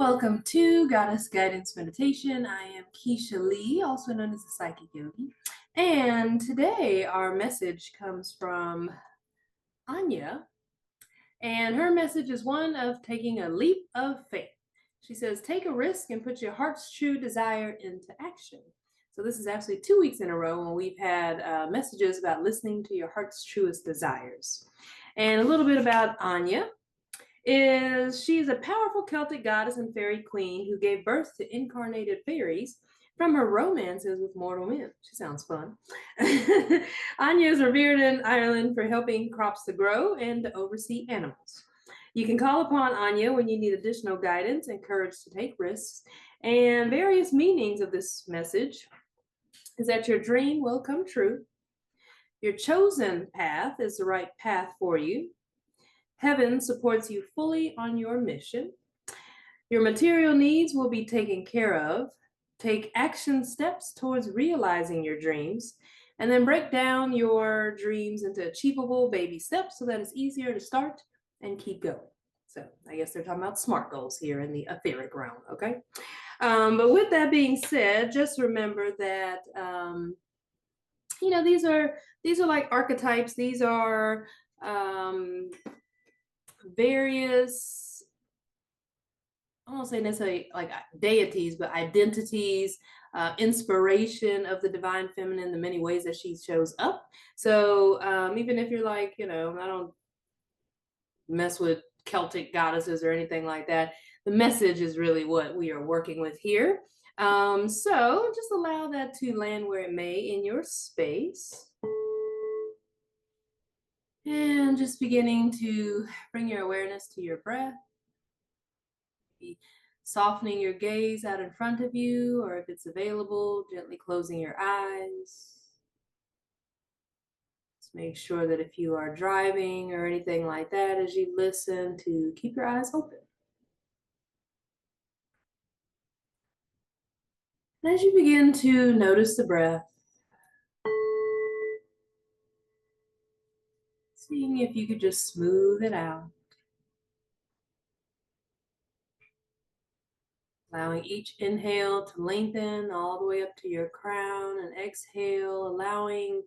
Welcome to Goddess Guidance Meditation. I am Kisha Lee, also known as the Psychic Yogi. And today our message comes from Áine. And her message is one of taking a leap of faith. She says, take a risk and put your heart's true desire into action. So this is actually 2 weeks in a row when we've had messages about listening to your heart's truest desires. And a little bit about Áine is she's a powerful Celtic goddess and fairy queen who gave birth to incarnated fairies from her romances with mortal men. She sounds fun. Áine is revered in Ireland for helping crops to grow and to oversee animals. You can call upon Áine when you need additional guidance and courage to take risks. And various meanings of this message is that your dream will come true. Your chosen path is the right path for you. Heaven supports you fully on your mission. Your material needs will be taken care of. Take action steps towards realizing your dreams, and then break down your dreams into achievable baby steps so that it's easier to start and keep going. So I guess they're talking about SMART goals here in the etheric realm, okay? But with that being said, just remember that these are like archetypes. These are various, I won't say necessarily like deities, but identities, inspiration of the divine feminine, the many ways that she shows up. So even if you're like, I don't mess with Celtic goddesses or anything like that, the message is really what we are working with here. So just allow that to land where it may in your space. And just beginning to bring your awareness to your breath. Softening your gaze out in front of you, or if it's available, gently closing your eyes. Just make sure that if you are driving or anything like that, as you listen, to keep your eyes open. And as you begin to notice the breath, seeing if you could just smooth it out. Allowing each inhale to lengthen all the way up to your crown, and exhale, allowing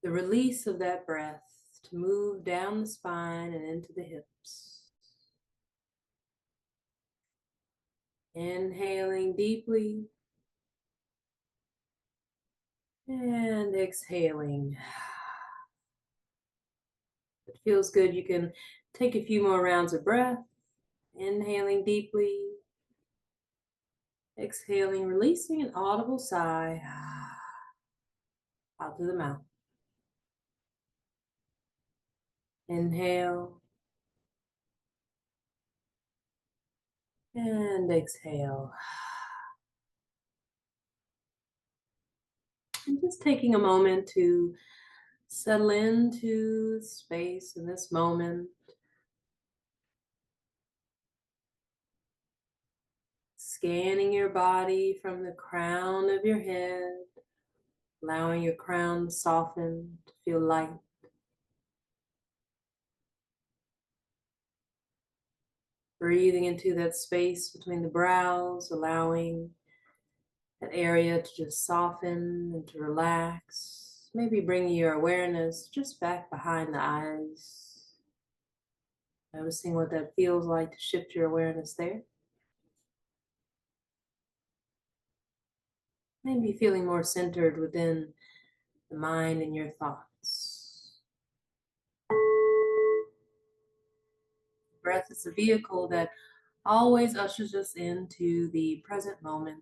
the release of that breath to move down the spine and into the hips. Inhaling deeply and exhaling. If it feels good, you can take a few more rounds of breath. Inhaling deeply, exhaling, releasing an audible sigh out through the mouth. Inhale and exhale. And just taking a moment to settle into space in this moment. Scanning your body from the crown of your head, allowing your crown to soften, to feel light. Breathing into that space between the brows, allowing that area to just soften and to relax. Maybe bringing your awareness just back behind the eyes. Noticing what that feels like to shift your awareness there. Maybe feeling more centered within the mind and your thoughts. Breath is a vehicle that always ushers us into the present moment.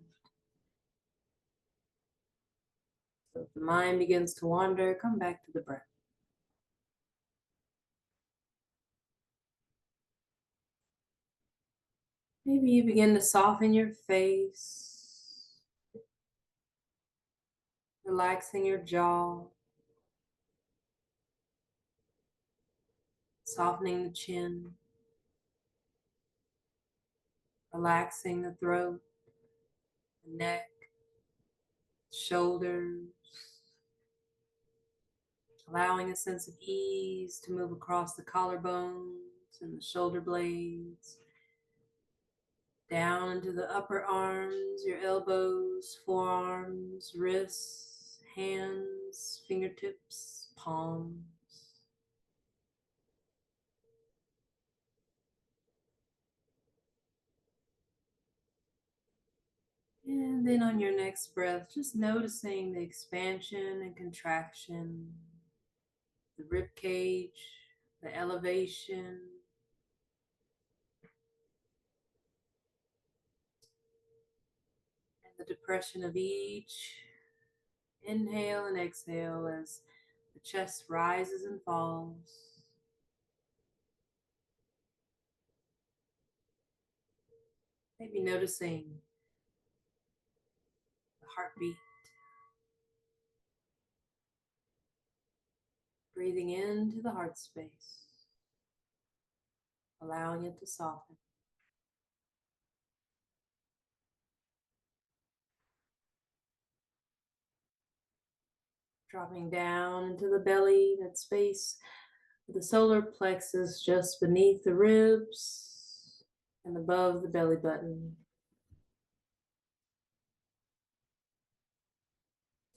So if the mind begins to wander, come back to the breath. Maybe you begin to soften your face, relaxing your jaw, softening the chin, relaxing the throat, the neck, shoulders, allowing a sense of ease to move across the collarbones and the shoulder blades. down into the upper arms, your elbows, forearms, wrists, hands, fingertips, palms. And then on your next breath, just noticing the expansion and contraction, the rib cage, the elevation, and the depression of each inhale and exhale as the chest rises and falls. Maybe noticing the heartbeat, breathing into the heart space, allowing it to soften. Dropping down into the belly, that space with the solar plexus just beneath the ribs and above the belly button.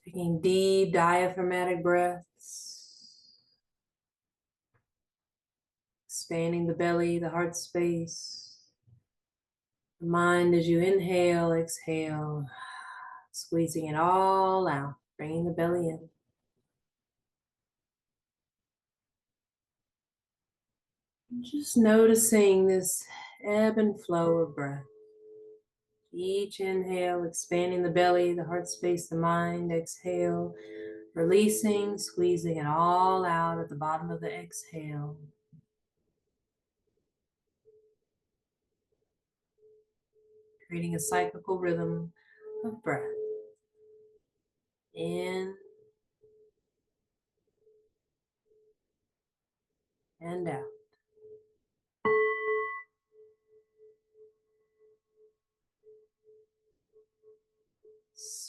Taking deep diaphragmatic breaths, expanding the belly, the heart space, the mind as you inhale, exhale, squeezing it all out, bringing the belly in. Just noticing this ebb and flow of breath. Each inhale, expanding the belly, the heart space, the mind. Exhale, releasing, squeezing it all out at the bottom of the exhale. Creating a cyclical rhythm of breath. In and out.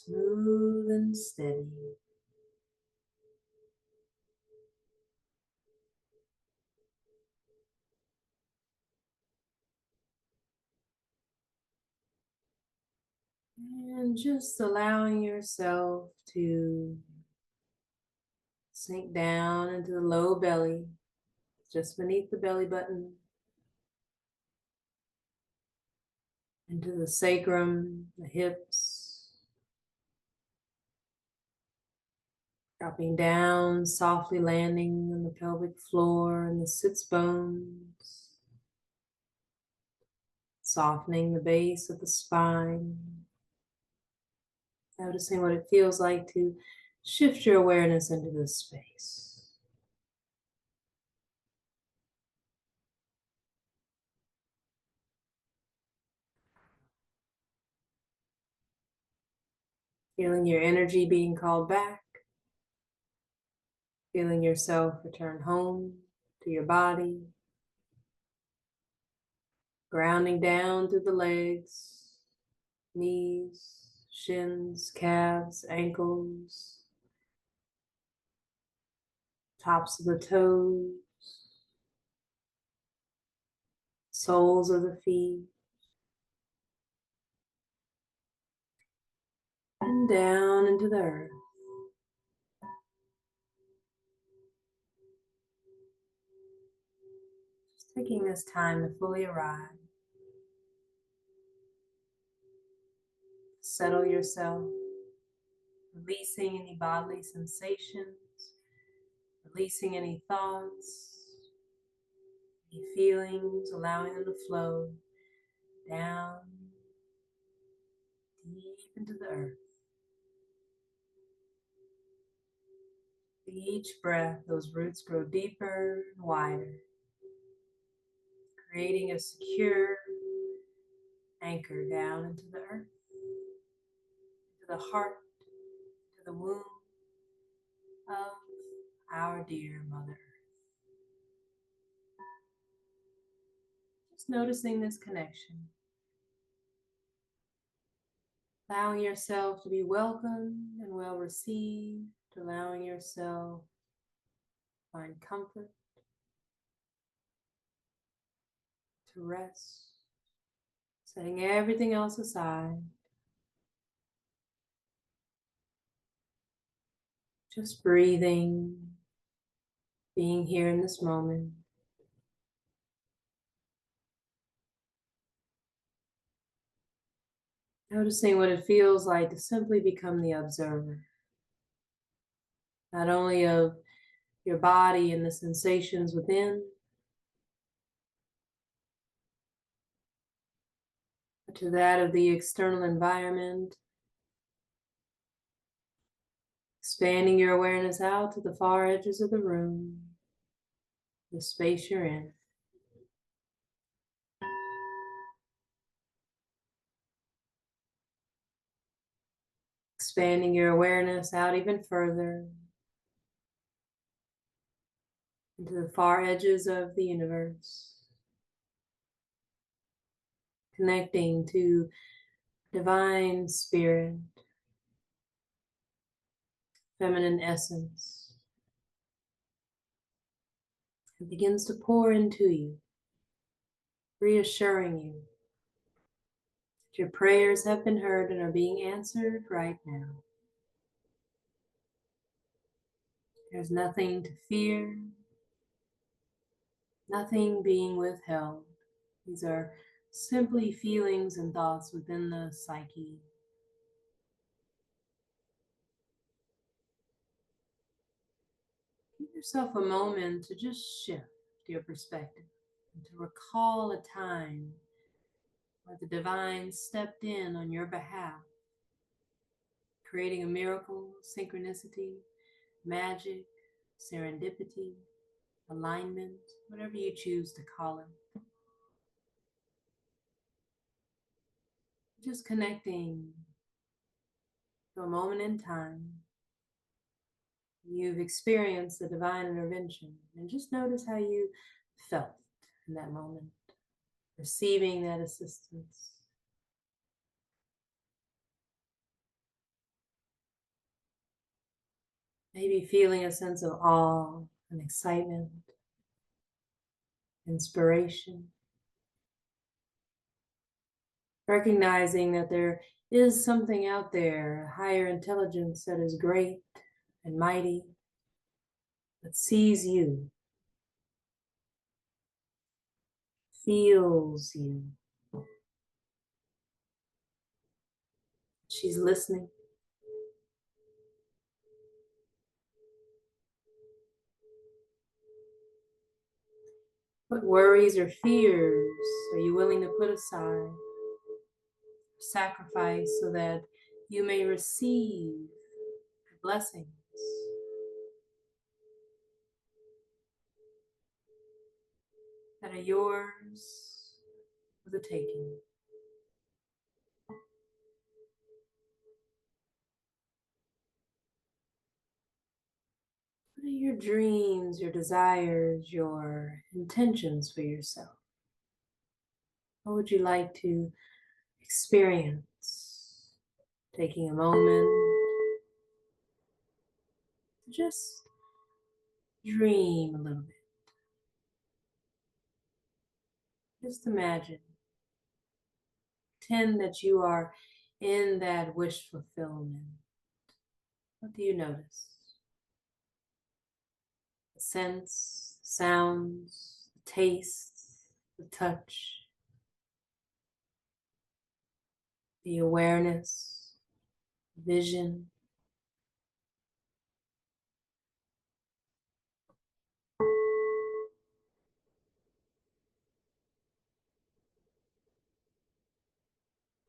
Smooth and steady. And just allowing yourself to sink down into the low belly, just beneath the belly button, into the sacrum, the hips, dropping down, softly landing on the pelvic floor and the sits bones, softening the base of the spine, noticing what it feels like to shift your awareness into this space. Feeling your energy being called back, feeling yourself return home to your body, grounding down through the legs, knees, shins, calves, ankles, tops of the toes, soles of the feet, and down into the earth. Just taking this time to fully arrive. Settle yourself, releasing any bodily sensations, releasing any thoughts, any feelings, allowing them to flow down deep into the earth. With each breath, those roots grow deeper and wider, creating a secure anchor down into the earth, into the heart, to the womb of our dear Mother Earth. Just noticing this connection. Allowing yourself to be welcomed and well received, allowing yourself to find comfort, to rest, Setting everything else aside. Just breathing, being here in this moment. Noticing what it feels like to simply become the observer, not only of your body and the sensations within, but to that of the external environment, expanding your awareness out to the far edges of the room, the space you're in. Expanding your awareness out even further into the far edges of the universe. Connecting to divine spirit, feminine essence. It begins to pour into you, reassuring you that your prayers have been heard and are being answered right now. There's nothing to fear, nothing being withheld. These are simply feelings and thoughts within the psyche. Give yourself a moment to just shift your perspective and to recall a time where the divine stepped in on your behalf, creating a miracle, synchronicity, magic, serendipity, alignment, whatever you choose to call it. Just connecting to a moment in time. You've experienced the divine intervention, and just notice how you felt in that moment, receiving that assistance. Maybe feeling a sense of awe and excitement, inspiration. Recognizing that there is something out there, a higher intelligence that is great and mighty, that sees you, feels you. She's listening. What worries or fears are you willing to put aside, sacrifice, so that you may receive the blessings that are yours for the taking? What are your dreams, your desires, your intentions for yourself? What would you like to experience? Taking a moment to just dream a little bit. Just imagine. Pretend that you are in that wish fulfillment. What do you notice? The sense, the sounds, the taste, the touch, the awareness, vision.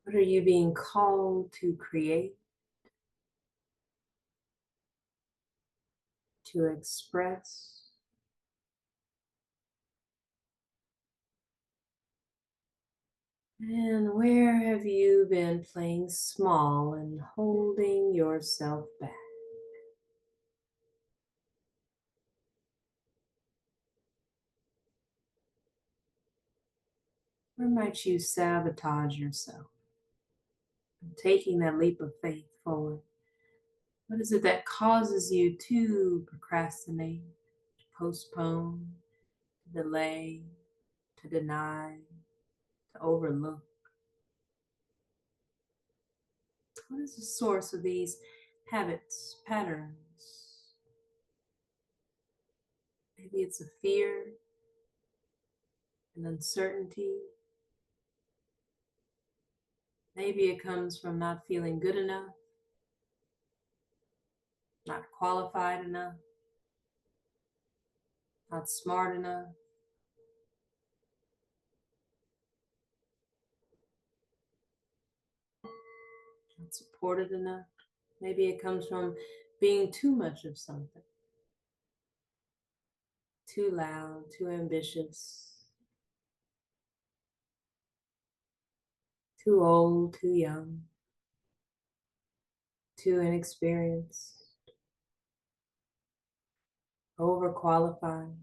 What are you being called to create, to express? And where have you been playing small and holding yourself back? Where might you sabotage yourself from taking that leap of faith forward? What is it that causes you to procrastinate, to postpone, to delay, to deny, to overlook? What is the source of these habits, patterns? Maybe it's a fear, an uncertainty. Maybe it comes from not feeling good enough, not qualified enough, not smart enough. Not supported enough. Maybe it comes from being too much of something. Too loud, too ambitious, too old, too young, too inexperienced, overqualified.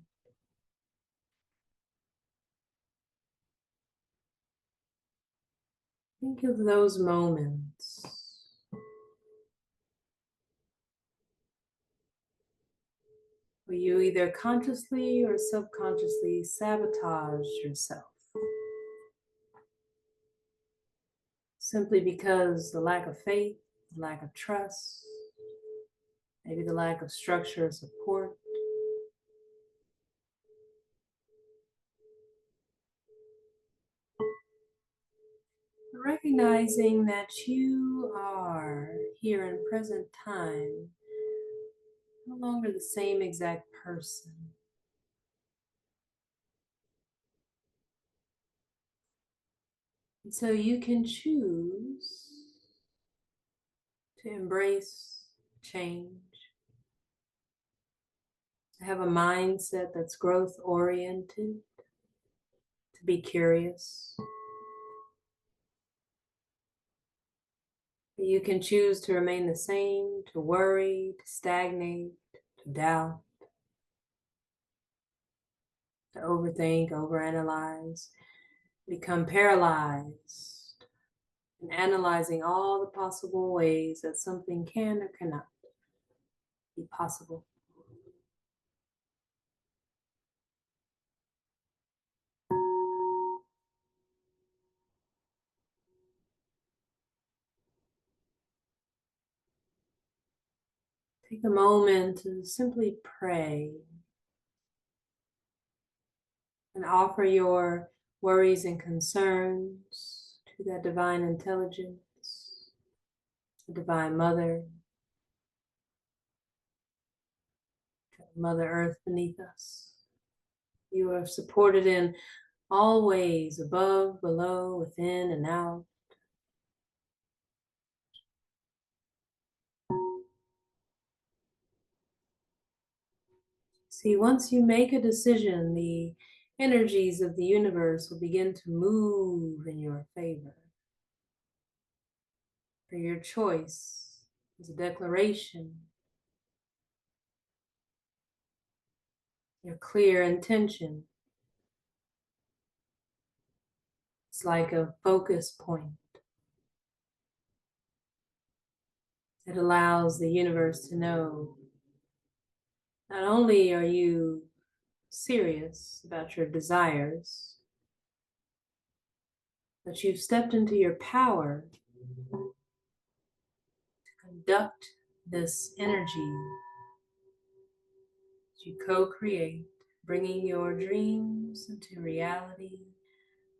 Think of those moments where you either consciously or subconsciously sabotage yourself simply because the lack of faith, the lack of trust, maybe the lack of structure or support. Recognizing that you are here in present time, no longer the same exact person. And so you can choose to embrace change, to have a mindset that's growth oriented, to be curious. You can choose to remain the same, to worry, to stagnate, to doubt, to overthink, overanalyze, become paralyzed, and analyzing all the possible ways that something can or cannot be possible. Take a moment to simply pray and offer your worries and concerns to that divine intelligence, the divine mother, to Mother Earth beneath us. You are supported in all ways, above, below, within, and out. See, once you make a decision, the energies of the universe will begin to move in your favor. For your choice is a declaration, your clear intention. It's like a focus point. It allows the universe to know not only are you serious about your desires, but you've stepped into your power to conduct this energy as you co-create, bringing your dreams into reality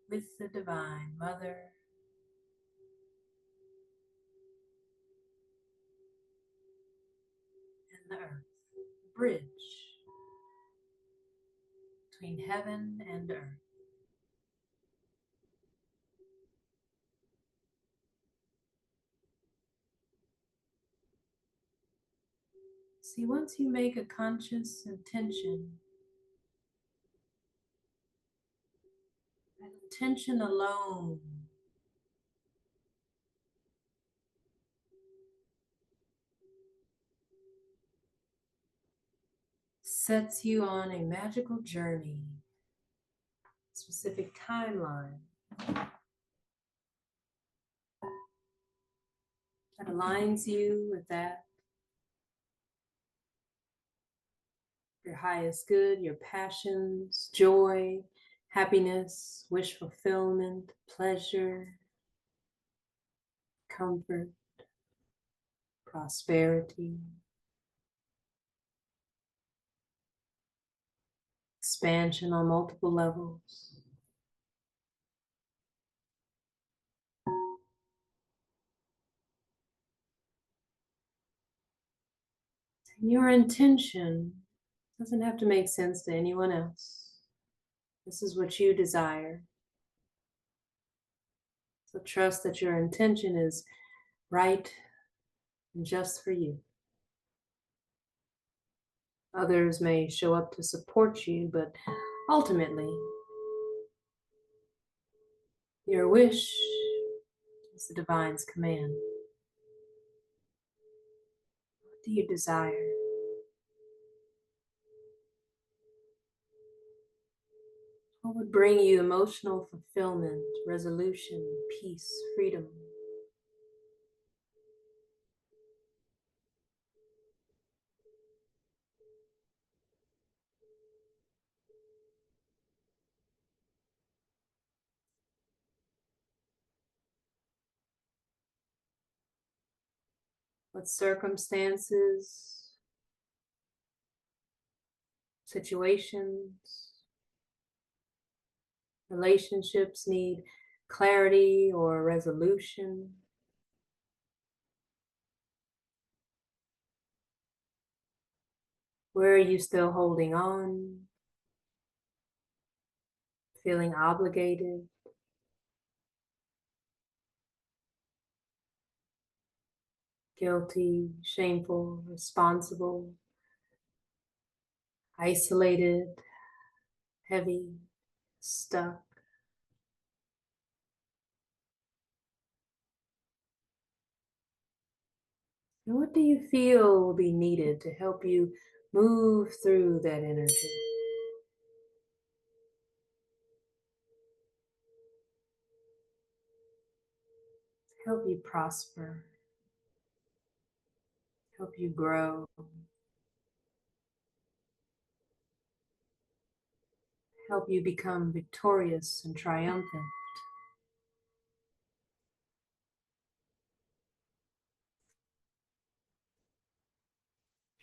with the Divine Mother and the Earth, the bridge between heaven and earth. See, once you make a conscious intention, that intention alone sets you on a magical journey, specific timeline that aligns you with that, your highest good, your passions, joy, happiness, wish fulfillment, pleasure, comfort. prosperity, expansion on multiple levels. Your intention doesn't have to make sense to anyone else. This is what you desire. So trust that your intention is right and just for you. Others may show up to support you, but ultimately, your wish is the divine's command. What do you desire? What would bring you emotional fulfillment, resolution, peace, freedom? What circumstances, situations, relationships need clarity or resolution? Where are you still holding on, feeling obligated, guilty, shameful, responsible, isolated, heavy, stuck? And what do you feel will be needed to help you move through that energy? Help you prosper, help you grow, help you become victorious and triumphant.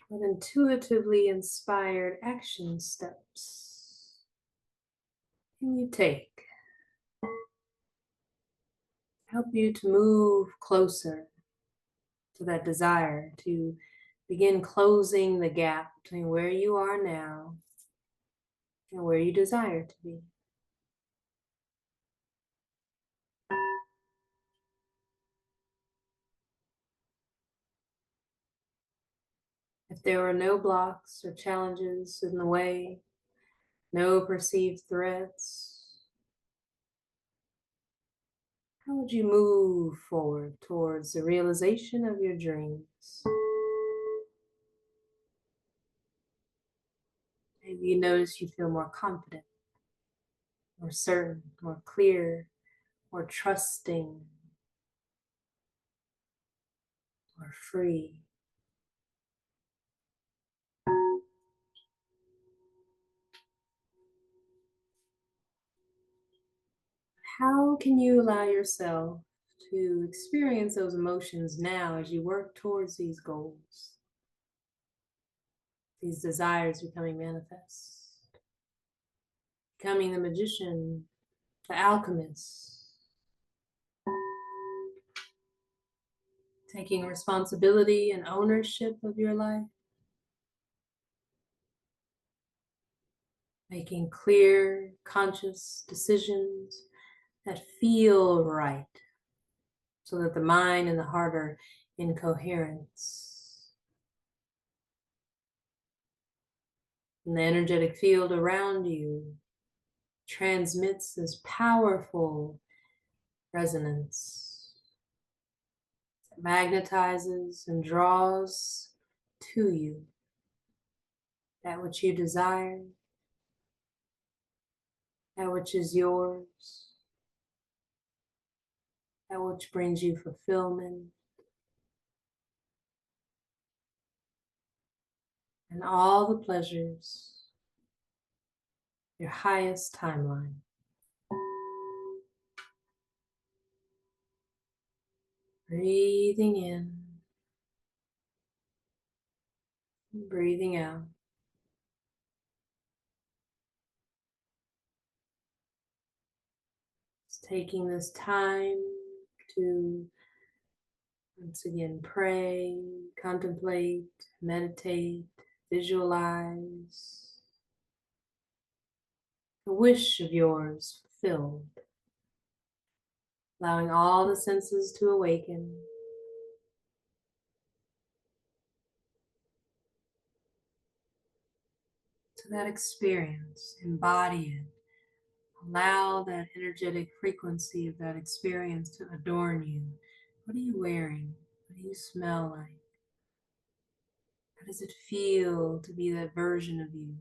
What intuitively inspired action steps can you take? Help you to move closer to that desire, to begin closing the gap between where you are now and where you desire to be. If there were no blocks or challenges in the way, no perceived threats, how would you move forward towards the realization of your dreams? Maybe you notice you feel more confident, more certain, more clear, more trusting, more free. How can you allow yourself to experience those emotions now as you work towards these goals, these desires becoming manifest, becoming the magician, the alchemist, taking responsibility and ownership of your life, making clear, conscious decisions that feel right so that the mind and the heart are in coherence. And the energetic field around you transmits this powerful resonance that magnetizes and draws to you that which you desire, that which is yours, that which brings you fulfillment and all the pleasures, your highest timeline. Breathing in Breathing out. Just taking this time to once again pray, contemplate, meditate, visualize a wish of yours fulfilled, allowing all the senses to awaken. To that experience, embody it. Allow that energetic frequency of that experience to adorn you. What are you wearing? What do you smell like? How does it feel to be that version of you,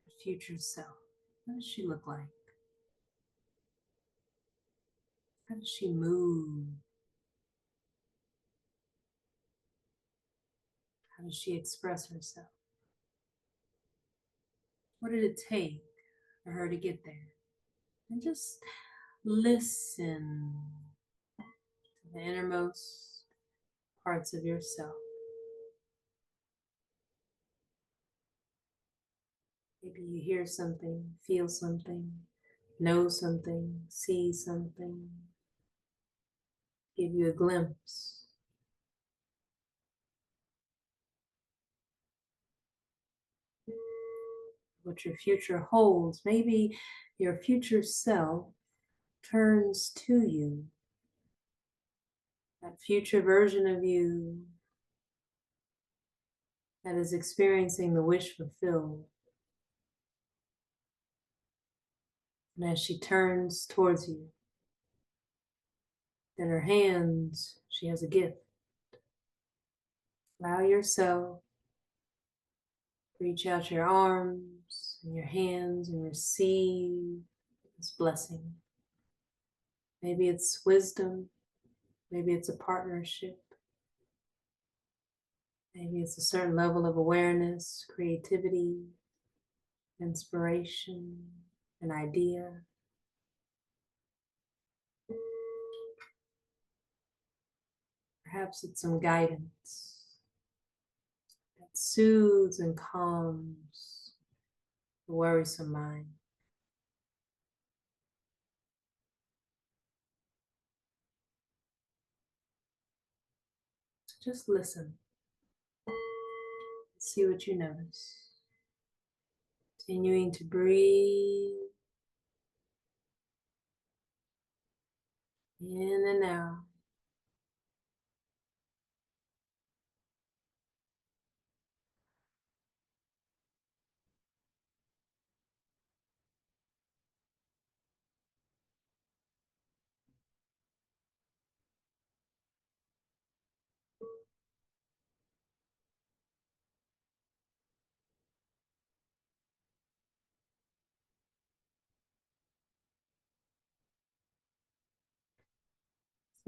your future self? What does she look like? How does she move? How does she express herself? What did it take for her to get there? And just listen to the innermost parts of yourself. Maybe you hear something, feel something, know something, see something, give you a glimpse. What your future holds. Maybe your future self turns to you. That future version of you that is experiencing the wish fulfilled. And as she turns towards you, in her hands, she has a gift. Allow yourself to reach out your arms and your hands and receive this blessing. Maybe it's wisdom. Maybe it's a partnership. Maybe it's a certain level of awareness, creativity, inspiration, an idea. Perhaps it's some guidance that soothes and calms the worrisome mind. So just listen. See what you notice. Continuing to breathe in and out.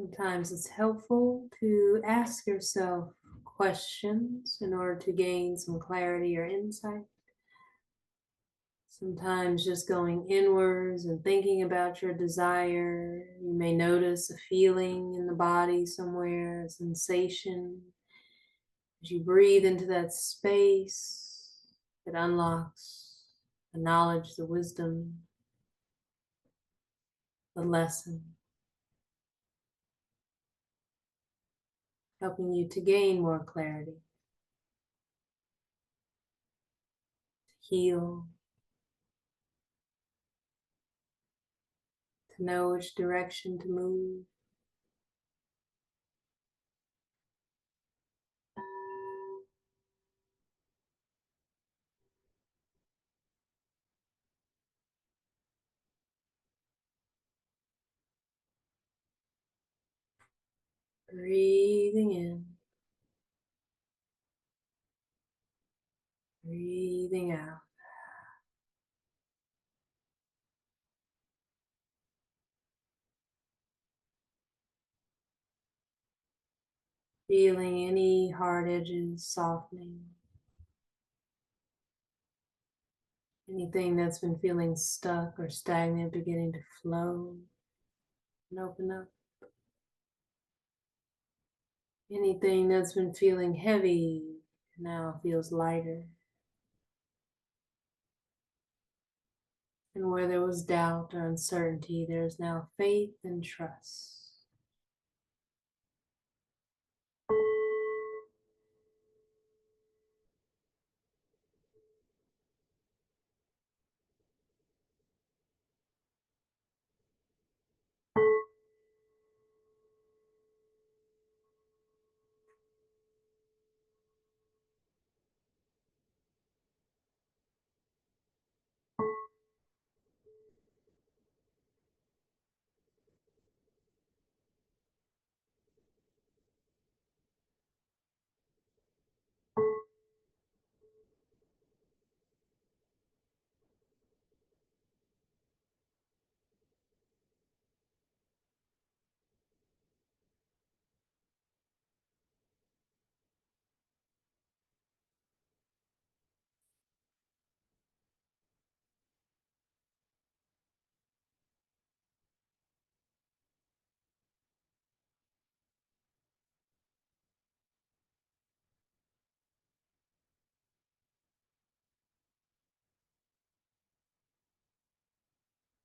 Sometimes it's helpful to ask yourself questions in order to gain some clarity or insight. Sometimes just going inwards and thinking about your desire, you may notice a feeling in the body somewhere, a sensation. As you breathe into that space, it unlocks the knowledge, the wisdom, the lesson, helping you to gain more clarity, to heal, to know which direction to move. Breathing in, breathing out. Feeling any hard edges softening. Anything that's been feeling stuck or stagnant beginning to flow and open up. Anything that's been feeling heavy now feels lighter. And where there was doubt or uncertainty, there is now faith and trust.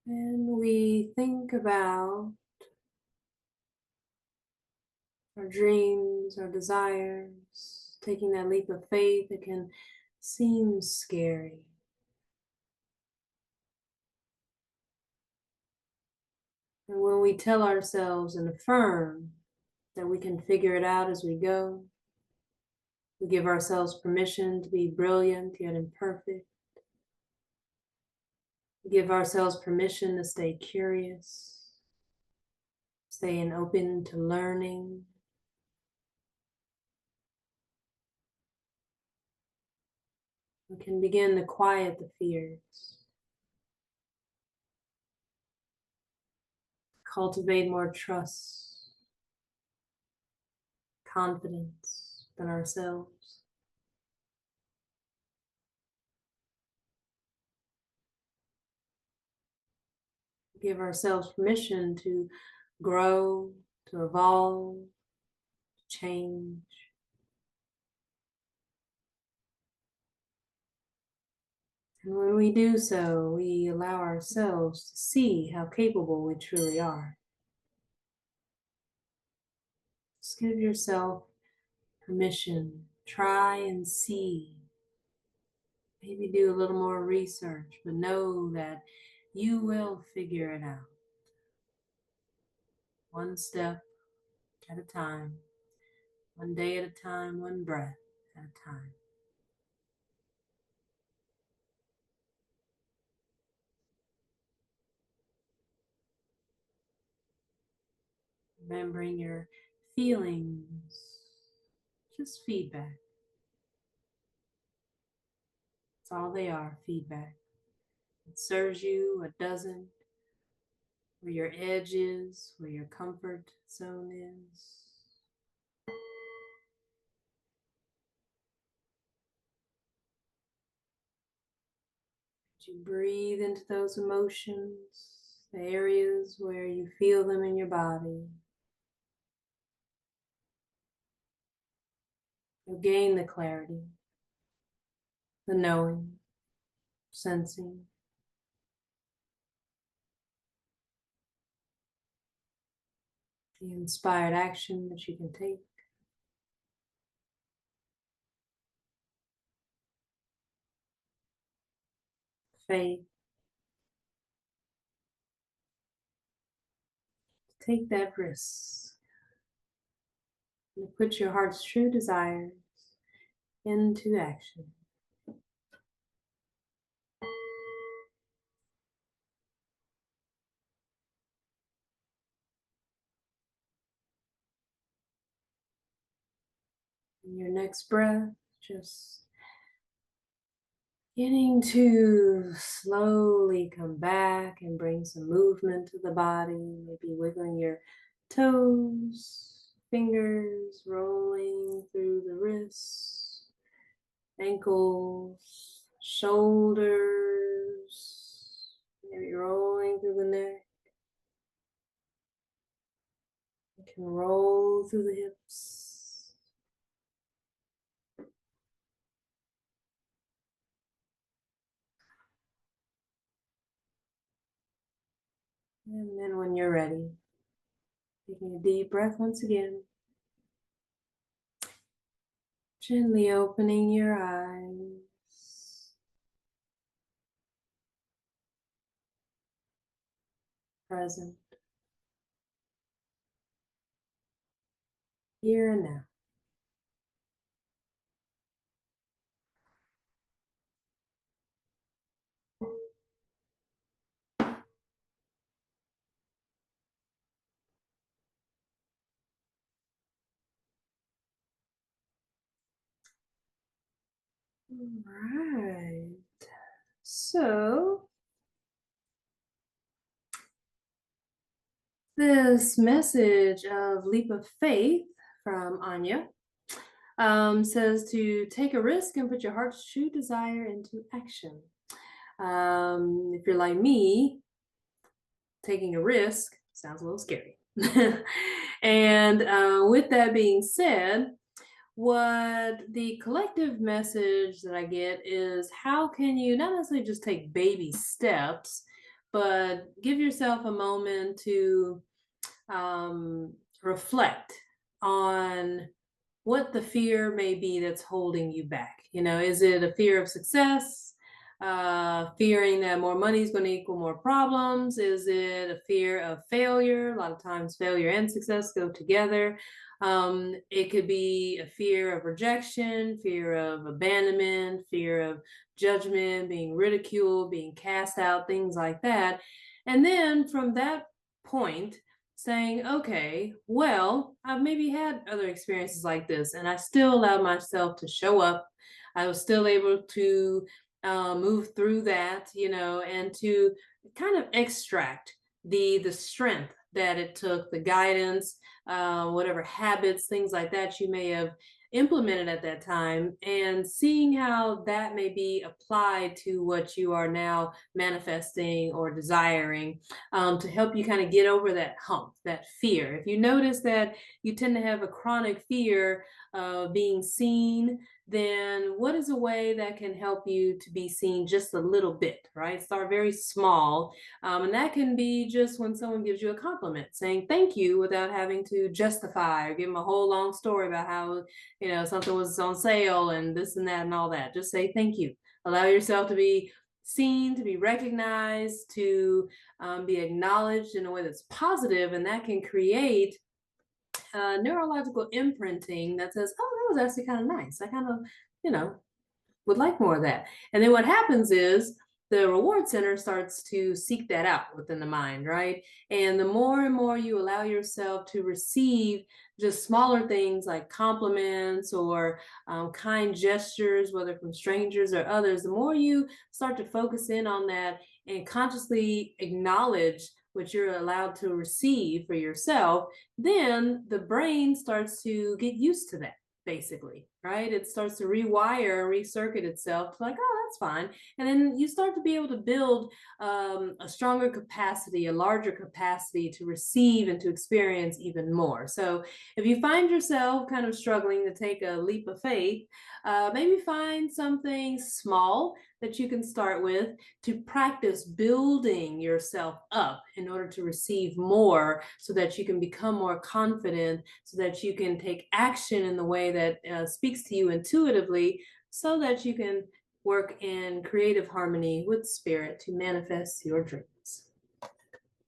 And we think about our dreams, our desires, taking that leap of faith. It can seem scary. And when we tell ourselves and affirm that we can figure it out as we go, we give ourselves permission to be brilliant yet imperfect. We give ourselves permission to stay curious, staying open to learning. We can begin to quiet the fears, cultivate more trust, confidence in ourselves. Give ourselves permission to grow, to evolve, to change. And when we do so, we allow ourselves to see how capable we truly are. Just give yourself permission. Try and see. Maybe do a little more research, but know that you will figure it out. One step at a time, one day at a time, one breath at a time. Remembering your feelings, just feedback. That's all they are, feedback. It serves you, it doesn't. Where your edge is, where your comfort zone is. As you breathe into those emotions, the areas where you feel them in your body, you'll gain the clarity, the knowing, sensing. The inspired action that you can take. Faith. Take that risk. And put your heart's true desires into action. In your next breath, just beginning to slowly come back and bring some movement to the body, maybe wiggling your toes, fingers, rolling through the wrists, ankles, shoulders, maybe rolling through the neck. You can roll through the hips. And then when you're ready, taking a deep breath once again, gently opening your eyes, present, here and now. All right. So this message of leap of faith from Anya says to take a risk and put your heart's true desire into action. If you're like me, taking a risk sounds a little scary. And with that being said, what the collective message that I get is how can you not necessarily just take baby steps, but give yourself a moment to reflect on what the fear may be that's holding you back. You know, is it a fear of success? Fearing that more money is going to equal more problems? Is it a fear of failure? A lot of times, failure and success go together. It could be a fear of rejection, fear of abandonment, fear of judgment, being ridiculed, being cast out, things like that. And then from that point, saying, okay, well, I've maybe had other experiences like this, and I still allowed myself to show up. I was still able to move through that, you know, and to kind of extract the strength that it took, the guidance, whatever habits, things like that you may have implemented at that time, and seeing how that may be applied to what you are now manifesting or desiring, to help you kind of get over that hump, that fear. If you notice that you tend to have a chronic fear of being seen, then what is a way that can help you to be seen just a little bit, right? Start very small. And that can be just when someone gives you a compliment, saying thank you without having to justify or give them a whole long story about how, you know, something was on sale and this and that and all that. Just say thank you. Allow yourself to be seen, to be recognized, to be acknowledged in a way that's positive, and that can create neurological imprinting that says, oh, that was actually kind of nice. I kind of, you know, would like more of that. And then what happens is the reward center starts to seek that out within the mind, right? And the more and more you allow yourself to receive just smaller things like compliments or kind gestures, whether from strangers or others, the more you start to focus in on that and consciously acknowledge what you're allowed to receive for yourself, then the brain starts to get used to that, basically, right? It starts to rewire and recircuit itself to like, oh, that's fine. And then you start to be able to build a stronger capacity, a larger capacity to receive and to experience even more. So if you find yourself kind of struggling to take a leap of faith, maybe find something small that you can start with to practice building yourself up in order to receive more, so that you can become more confident, so that you can take action in the way that speaks to you intuitively, so that you can work in creative harmony with spirit to manifest your dreams.